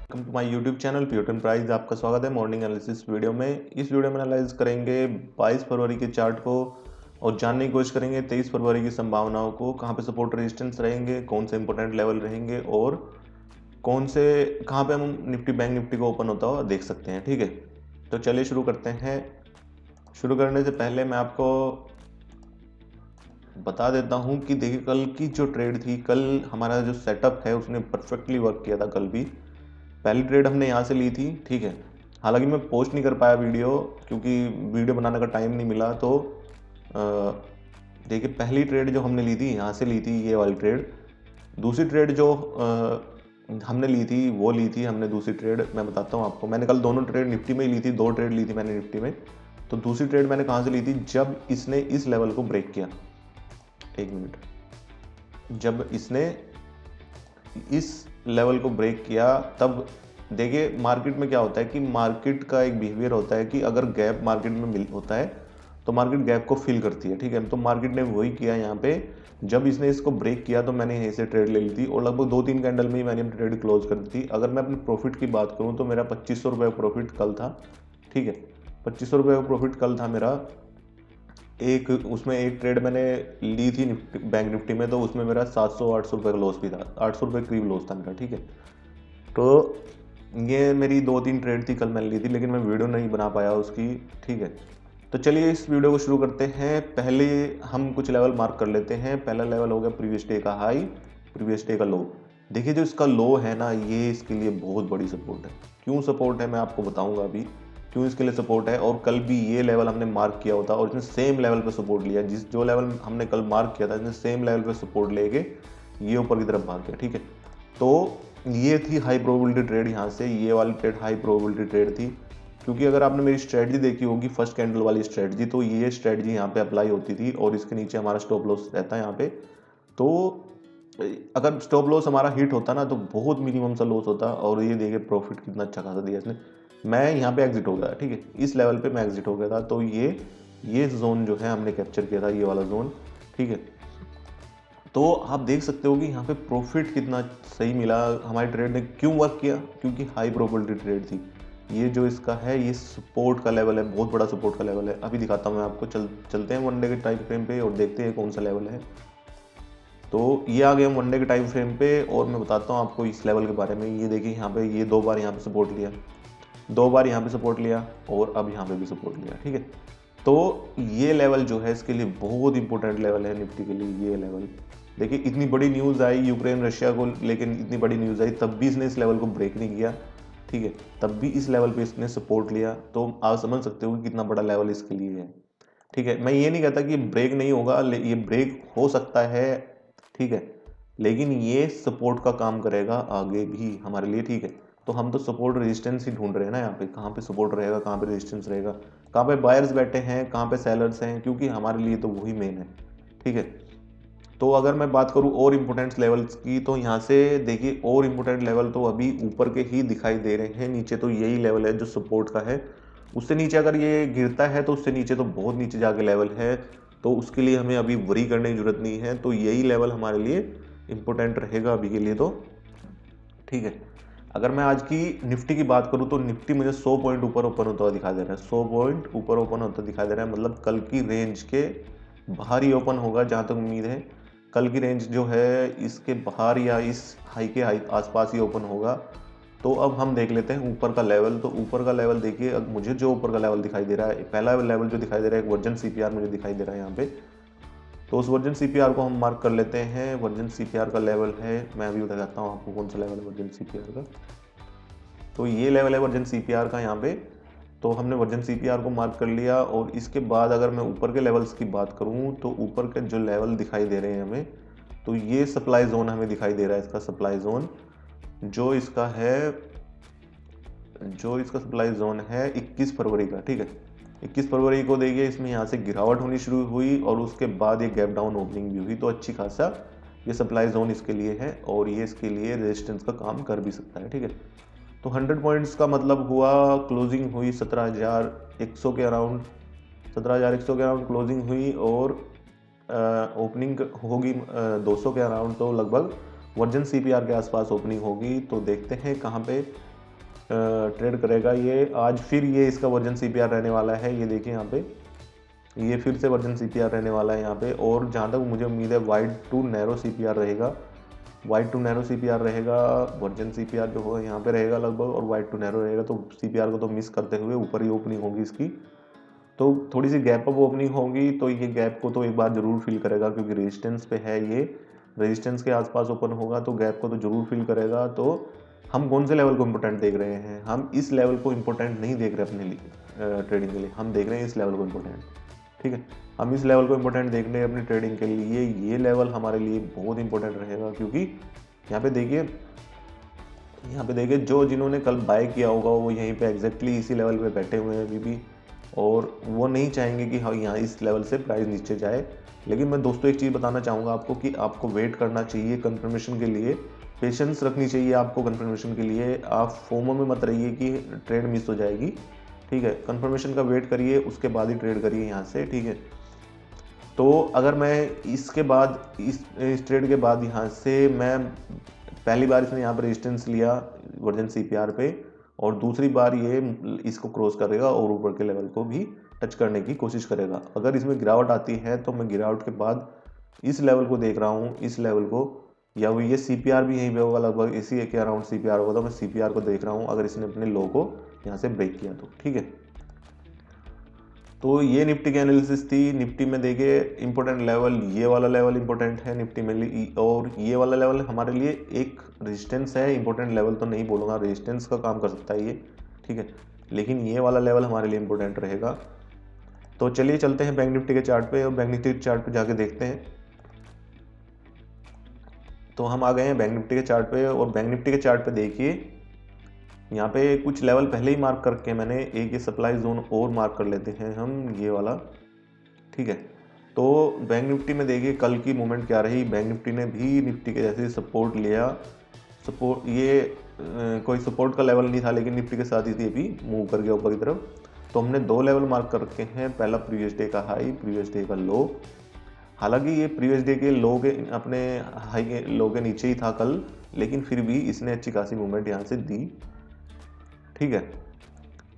Welcome to my YouTube channel प्यूटन प्राइस। आपका स्वागत है मॉर्निंग एनालिसिस वीडियो में। इस वीडियो में एनालाइज करेंगे 22 फरवरी के चार्ट को और जानने की कोशिश करेंगे 23 फरवरी की संभावनाओं को। कहां पे सपोर्ट रेजिस्टेंस रहेंगे, कौन से इंपॉर्टेंट लेवल रहेंगे और कौन से कहां पे हम निफ्टी बैंक निफ्टी को ओपन होता हुआ देख सकते हैं। ठीक है, तो चलिए शुरू करते हैं। शुरू करने से पहले मैं आपको बता देता हूं कि देखिए, कल की जो ट्रेड थी, कल हमारा जो सेटअप है उसने परफेक्टली वर्क किया था। कल भी पहली ट्रेड हमने यहाँ से ली थी। ठीक है, हालांकि मैं पोस्ट नहीं कर पाया वीडियो क्योंकि वीडियो बनाने का टाइम नहीं मिला। तो देखिए, पहली ट्रेड जो हमने ली थी यहाँ से ली थी, ये वाली ट्रेड। दूसरी ट्रेड जो हमने ली थी वो ली थी हमने दूसरी ट्रेड मैं बताता हूँ आपको। मैंने कल दोनों ट्रेड निफ्टी में ही ली थी, 2 ट्रेड ली थी मैंने निफ्टी में। तो दूसरी ट्रेड मैंने कहाँ से ली थी, जब इसने इस लेवल को ब्रेक किया। एक मिनट, जब इसने इस लेवल को ब्रेक किया तब देखिए, मार्केट में क्या होता है कि मार्केट का एक बिहेवियर होता है कि अगर गैप मार्केट में मिल होता है तो मार्केट गैप को फिल करती है। ठीक है, तो मार्केट ने वही किया यहाँ पे। जब इसने इसको ब्रेक किया तो मैंने यहीं से ट्रेड ले ली थी और लगभग 2-3 कैंडल में ही मैंने अपनी ट्रेड क्लोज कर दी थी। अगर मैं अपने प्रॉफिट की बात करूँ तो मेरा 2500 रुपये प्रॉफिट कल था। ठीक है, 2500 रुपये प्रॉफिट कल था मेरा। उसमें एक ट्रेड मैंने ली थी बैंक निफ्टी में, तो उसमें मेरा 700-800 रुपये का लॉस भी था, 800 रुपये करीब लॉस था मेरा। ठीक है, तो ये मेरी 2-3 ट्रेड थी कल मैंने ली थी, लेकिन मैं वीडियो नहीं बना पाया उसकी। ठीक है, तो चलिए इस वीडियो को शुरू करते हैं। पहले हम कुछ लेवल मार्क कर लेते हैं। पहला लेवल हो गया प्रीवियस डे का हाई, प्रीवियस डे का लो। देखिए, जो इसका लो है ना, ये इसके लिए बहुत बड़ी सपोर्ट है। क्यों सपोर्ट है मैं आपको बताऊंगा अभी, क्यों इसके लिए सपोर्ट है। और कल भी ये लेवल हमने मार्क किया होता और इसने सेम लेवल पे सपोर्ट लिया। जो लेवल हमने कल मार्क किया था, इसने सेम लेवल पे सपोर्ट लेके ये ऊपर की तरफ भाग गया। ठीक है, तो ये थी हाई प्रोबेबिलिटी ट्रेड। यहाँ से ये वाली ट्रेड हाई प्रोबेबिलिटी ट्रेड थी, क्योंकि अगर आपने मेरी स्ट्रेटजी देखी होगी, फर्स्ट कैंडल वाली स्ट्रेटजी, तो ये स्ट्रेटजी यहाँ पे अप्लाई होती थी और इसके नीचे हमारा स्टॉप लॉस रहता है यहाँ पे। तो अगर स्टॉप लॉस हमारा हिट होता ना तो बहुत मिनिमम सा लॉस होता। और ये देखिए प्रॉफिट कितना अच्छा खासा दिया इसने। मैं यहाँ पे एग्जिट हो गया। ठीक है, इस लेवल पे मैं एग्जिट हो गया था। तो ये जोन जो है हमने कैप्चर किया था, ये वाला जोन। ठीक है, तो आप देख सकते हो कि यहाँ पे प्रॉफिट कितना सही मिला। हमारी ट्रेड ने क्यों वर्क किया, क्योंकि हाई प्रोबेबिलिटी ट्रेड थी। ये जो इसका है, ये सपोर्ट का लेवल है, बहुत बड़ा सपोर्ट का लेवल है। अभी दिखाता हूँ मैं आपको। चलते हैं वन डे के टाइम फ्रेम पे और देखते हैं कौन सा लेवल है। तो ये आ गए हम वन डे के टाइम फ्रेम पे और मैं बताता हूँ आपको इस लेवल के बारे में। ये देखिए, यहाँ पे ये 2 बार यहाँ पे सपोर्ट लिया, 2 बार यहाँ पे सपोर्ट लिया और अब यहाँ पे भी सपोर्ट लिया। ठीक है, तो ये लेवल जो है इसके लिए बहुत इंपॉर्टेंट लेवल है निफ्टी के लिए। ये लेवल देखिए, इतनी बड़ी न्यूज़ आई यूक्रेन रशिया को, लेकिन इतनी बड़ी न्यूज़ आई तब भी इसने इस लेवल को ब्रेक नहीं किया। ठीक है, तब भी इस लेवल पे इसने सपोर्ट लिया। तो आप समझ सकते हो कि कितना बड़ा लेवल इसके लिए है। ठीक है, मैं ये नहीं कहता कि ब्रेक नहीं होगा, ये ब्रेक हो सकता है। ठीक है, लेकिन ये सपोर्ट का काम करेगा आगे भी हमारे लिए। ठीक है, तो हम तो सपोर्ट रेजिस्टेंस ही ढूंढ रहे हैं ना यहाँ पे, कहाँ पे सपोर्ट रहेगा, कहाँ पे रेजिस्टेंस रहेगा, कहाँ पे बायर्स बैठे हैं, कहाँ पे सेलर्स हैं, क्योंकि हमारे लिए तो वही मेन है। ठीक है, तो अगर मैं बात करूँ और इम्पोर्टेंट लेवल्स की, तो यहाँ से देखिए और इम्पोर्टेंट लेवल तो अभी ऊपर के ही दिखाई दे रहे हैं। नीचे तो यही लेवल है जो सपोर्ट का है। उससे नीचे अगर ये गिरता है तो उससे नीचे तो बहुत नीचे जाके लेवल है, तो उसके लिए हमें अभी वरी करने की जरूरत नहीं है। तो यही लेवल हमारे लिए इम्पोर्टेंट रहेगा अभी के लिए। तो ठीक है, अगर मैं आज की निफ्टी की बात करूं तो निफ्टी मुझे 100 पॉइंट ऊपर ओपन होता हुआ दिखाई दे रहा है। 100 पॉइंट ऊपर ओपन होता दिखाई दे रहा है, मतलब कल की रेंज के बाहर ही ओपन होगा जहां तक उम्मीद है। कल की रेंज जो है इसके बाहर या इस हाई के हाई आसपास ही ओपन होगा। तो अब हम देख लेते हैं ऊपर का लेवल। तो ऊपर का लेवल देखिए, अब मुझे जो ऊपर का लेवल दिखाई दे रहा है, पहला लेवल जो दिखाई दे रहा है, एक वर्जन सीपीआर मुझे दिखाई दे रहा है यहाँ पे। तो उस वर्जन सीपीआर को हम मार्क कर लेते हैं। वर्जन सीपीआर का लेवल है, मैं अभी बताता हूँ आपको कौन सा लेवल है वर्जन सीपीआर का। तो ये लेवल है वर्जन सीपीआर का यहाँ पे। तो हमने वर्जन सीपीआर को मार्क कर लिया। और इसके बाद अगर मैं ऊपर के लेवल्स की बात करूँ तो ऊपर के जो लेवल दिखाई दे रहे हैं हमें, तो ये सप्लाई जोन हमें दिखाई दे रहा है। इसका सप्लाई जोन जो इसका सप्लाई जोन है 21 फरवरी का। ठीक है, 21 फरवरी को देखिए, इसमें यहाँ से गिरावट होनी शुरू हुई और उसके बाद ये गैप डाउन ओपनिंग भी हुई। तो अच्छी खासा ये सप्लाई जोन इसके लिए है और ये इसके लिए रेजिस्टेंस का काम कर भी सकता है। ठीक है, तो 100 पॉइंट्स का मतलब हुआ, क्लोजिंग हुई 17,100 के अराउंड, 17,100 के अराउंड क्लोजिंग हुई और ओपनिंग होगी 200 के अराउंड। तो लगभग वर्जन सीपीआर के आसपास ओपनिंग होगी। तो देखते हैं कहाँ पे ट्रेड करेगा। ये आज फिर ये इसका वर्जन CPR रहने वाला है। ये देखिए यहाँ पे ये फिर से वर्जन CPR रहने वाला है यहाँ पे। और जहाँ तक मुझे उम्मीद है वाइड टू नैरो CPR रहेगा, वाइड टू नैरो CPR रहेगा। वर्जन CPR जो होगा यहाँ पे रहेगा लगभग, और वाइड टू नैरो रहेगा। तो CPR को तो मिस करते हुए ऊपर ही ओपनिंग होगी इसकी, तो थोड़ी सी गैप अप ओपनिंग होगी। तो ये गैप को तो एक बार जरूर फिल करेगा, क्योंकि रेजिस्टेंस पे है ये, रेजिस्टेंस के आसपास ओपन होगा तो गैप को तो जरूर फिल करेगा। तो हम कौन से लेवल को इम्पोर्टेंट देख रहे हैं? हम इस लेवल को इम्पोर्टेंट नहीं देख रहे अपने लिए ट्रेडिंग के लिए, हम देख रहे हैं इस लेवल को इम्पोर्टेंट। ठीक है, हम इस लेवल को इम्पोर्टेंट देख रहे हैं अपनी ट्रेडिंग के लिए। ये लेवल हमारे लिए बहुत इंपॉर्टेंट रहेगा, क्योंकि यहाँ पे देखिए, यहाँ पे देखिए जो जिन्होंने कल बाय किया होगा वो यहीं पे एग्जैक्टली इसी लेवल पे बैठे हुए हैं अभी भी, और वो नहीं चाहेंगे कि हाँ यहाँ इस लेवल से प्राइस नीचे जाए। लेकिन मैं दोस्तों एक चीज़ बताना चाहूँगा आपको कि आपको वेट करना चाहिए कंफर्मेशन के लिए, पेशेंस रखनी चाहिए आपको कंफर्मेशन के लिए। आप फोमो में मत रहिए कि ट्रेड मिस हो जाएगी। ठीक है, कंफर्मेशन का वेट करिए, उसके बाद ही ट्रेड करिए यहाँ से। ठीक है, तो अगर मैं इसके बाद इस ट्रेड के बाद यहाँ से मैं पहली बार इसने यहाँ पर रेजिस्टेंस लिया वर्जन CPR पे, और दूसरी बार ये इसको क्रॉस करेगा और ऊपर के लेवल को भी टच करने की कोशिश करेगा। अगर इसमें गिरावट आती है तो मैं गिरावट के बाद इस लेवल को देख रहा हूँ, इस लेवल को, या वो ये CPR भी यहीं पे होगा लगभग इसी के अराउंड CPR होगा। तो मैं CPR को देख रहा हूँ अगर इसने अपने लो को यहाँ से ब्रेक किया तो। ठीक है, तो ये निफ्टी की एनालिसिस थी। निफ्टी में देखिए इंपॉर्टेंट लेवल, ये वाला लेवल इंपॉर्टेंट है निफ्टी में, और ये वाला लेवल हमारे लिए एक रेजिस्टेंस है। इंपॉर्टेंट लेवल तो नहीं बोलूँगा, रेजिस्टेंस का काम कर सकता है ये। ठीक है, लेकिन ये वाला लेवल हमारे लिए इंपॉर्टेंट रहेगा। तो चलिए चलते हैं बैंक निफ्टी के चार्ट पे, और बैंक निफ्टी के चार्ट पे जाके देखते हैं। तो हम आ गए हैं बैंक निफ्टी के चार्ट पे, और बैंक निफ्टी के चार्ट पे देखिए यहाँ पे कुछ लेवल पहले ही मार्क करके मैंने, एक ये सप्लाई जोन और मार्क कर लेते हैं हम, ये वाला। ठीक है, तो बैंक निफ्टी में देखिए कल की मूवमेंट क्या रही। बैंक निफ्टी ने भी निफ्टी के जैसे सपोर्ट लिया, सपोर्ट ये कोई सपोर्ट का लेवल नहीं था, लेकिन निफ्टी के साथ ही भी मूव कर गया ऊपर की तरफ। तो हमने दो लेवल मार्क कर रखे हैं, पहला प्रीवियस डे का हाई, प्रीवियस डे का लो। हालांकि ये प्रीवियस डे के लो के, अपने हाई के लो के नीचे ही था कल, लेकिन फिर भी इसने अच्छी खासी मूवमेंट यहाँ से दी। ठीक है,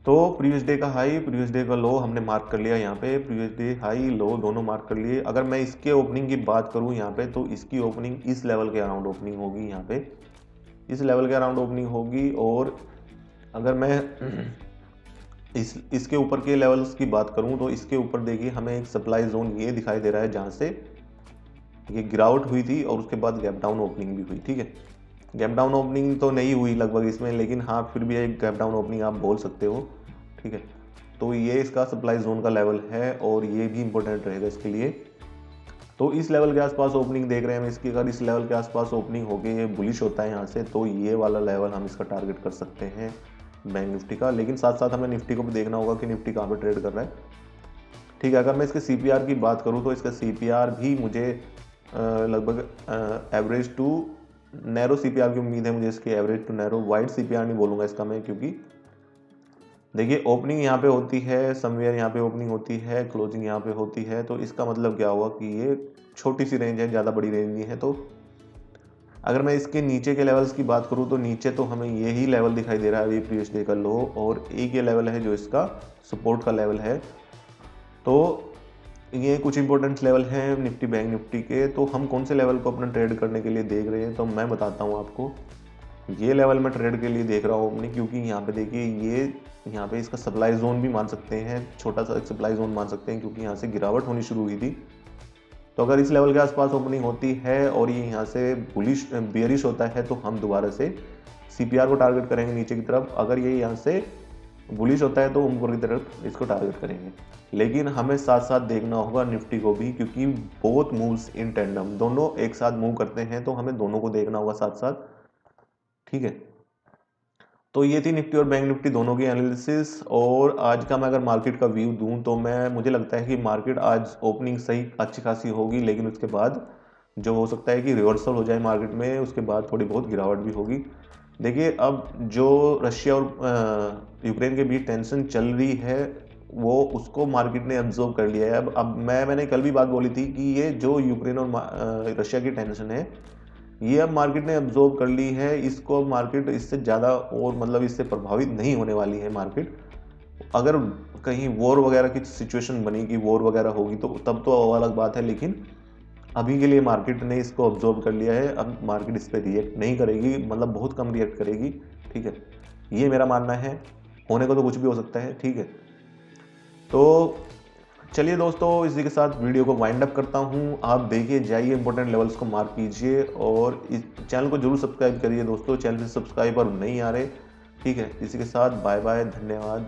तो प्रीवियस डे का हाई, प्रीवियस डे का लो हमने मार्क कर लिया यहाँ पे। प्रीवियस डे हाई लो दोनों मार्क कर लिए। अगर मैं इसके ओपनिंग की बात करूँ यहाँ पे, तो इसकी ओपनिंग इस लेवल के अराउंड ओपनिंग होगी, यहाँ पे इस लेवल के अराउंड ओपनिंग होगी। और अगर मैं इसके ऊपर के लेवल्स की बात करूँ, तो इसके ऊपर देखिए हमें एक सप्लाई जोन ये दिखाई दे रहा है, जहाँ से ये गिरावट हुई थी और उसके बाद गैप डाउन ओपनिंग भी हुई। ठीक है, गैप डाउन ओपनिंग तो नहीं हुई लगभग इसमें, लेकिन हाँ फिर भी एक गैप डाउन ओपनिंग आप बोल सकते हो। ठीक है, तो ये इसका सप्लाई जोन का लेवल है, और ये भी इंपॉर्टेंट रहेगा इसके लिए। तो इस लेवल के आसपास ओपनिंग देख रहे हैं हम इसकी। अगर इस लेवल के आसपास ओपनिंग हो गई, ये बुलिश होता है यहाँ से, तो ये वाला लेवल हम इसका टारगेट कर सकते हैं बैंक निफ्टी का। लेकिन साथ साथ हमें निफ्टी को भी देखना होगा कि निफ्टी कहाँ पर ट्रेड कर रहा है। ठीक है, अगर मैं इसके CPR की बात करूँ, तो इसका CPR भी मुझे लगभग एवरेज टू नैरो CPR की उम्मीद है मुझे इसकी, average to narrow. Wide CPR नहीं बोलूँगा इसका मैं, क्योंकि देखिए ओपनिंग यहाँ पे होती है, समवेयर यहाँ पे ओपनिंग होती है, क्लोजिंग यहाँ पे होती है। तो इसका मतलब क्या हुआ कि ये छोटी सी रेंज है, ज़्यादा बड़ी रेंज नहीं है। तो अगर मैं इसके नीचे के लेवल्स की बात करूँ, तो नीचे तो हमें यही लेवल दिखाई दे रहा है अभी, प्रीवियस डे का लो, और एक ये लेवल है जो इसका सपोर्ट का लेवल है। तो ये कुछ इंपॉर्टेंट लेवल हैं निफ्टी बैंक निफ्टी के। तो हम कौन से लेवल को अपना ट्रेड करने के लिए देख रहे हैं, तो मैं बताता हूँ आपको। ये लेवल मैं ट्रेड के लिए देख रहा हूँ अपने, क्योंकि यहाँ पे देखिए ये यहाँ पे इसका सप्लाई जोन भी मान सकते हैं, छोटा सा एक सप्लाई जोन मान सकते हैं, क्योंकि यहाँ से गिरावट होनी शुरू हुई थी। तो अगर इस लेवल के आसपास ओपनिंग होती है और ये यहाँ से बुलिश बेयरिश होता है, तो हम दोबारा से CPR को टारगेट करेंगे नीचे की तरफ। अगर ये यहाँ से बुलिश होता है तो ऊपर की तरफ इसको टारगेट करेंगे। लेकिन हमें साथ साथ देखना होगा निफ्टी को भी, क्योंकि बोथ मूव्स इन टैंडम, दोनों एक साथ मूव करते हैं, तो हमें दोनों को देखना होगा साथ साथ। ठीक है, तो ये थी निफ्टी और बैंक निफ्टी दोनों की एनालिसिस। और आज का मैं अगर मार्केट का व्यू दूं, तो मुझे लगता है कि मार्केट आज ओपनिंग सही अच्छी खासी होगी, लेकिन उसके बाद जो हो सकता है कि रिवर्सल हो जाए मार्केट में, उसके बाद थोड़ी बहुत गिरावट भी होगी। देखिए अब जो रशिया और यूक्रेन के बीच टेंशन चल रही है, वो उसको मार्केट ने ऑब्जर्व कर लिया है। अब मैंने कल भी बात बोली थी कि ये जो यूक्रेन और रशिया की टेंशन है, ये अब मार्केट ने अब्जॉर्ब कर ली है, इसको मार्केट इससे ज़्यादा और मतलब इससे प्रभावित नहीं होने वाली है मार्केट। अगर कहीं वॉर वगैरह की सिचुएशन बनेगी, वॉर वगैरह होगी तो तब तो अलग बात है, लेकिन अभी के लिए मार्केट ने इसको अब्जॉर्ब कर लिया है। अब मार्केट इस पर रिएक्ट नहीं करेगी, मतलब बहुत कम रिएक्ट करेगी, ठीक है। ये मेरा मानना है, होने को तो कुछ भी हो सकता है, ठीक है। तो चलिए दोस्तों, इसी के साथ वीडियो को वाइंड अप करता हूँ। आप देखिए, जाइए इंपॉर्टेंट लेवल्स को मार्क कीजिए और इस चैनल को जरूर सब्सक्राइब करिए दोस्तों। चैनल से सब्सक्राइबर नहीं आ रहे, ठीक है। इसी के साथ बाय बाय, धन्यवाद।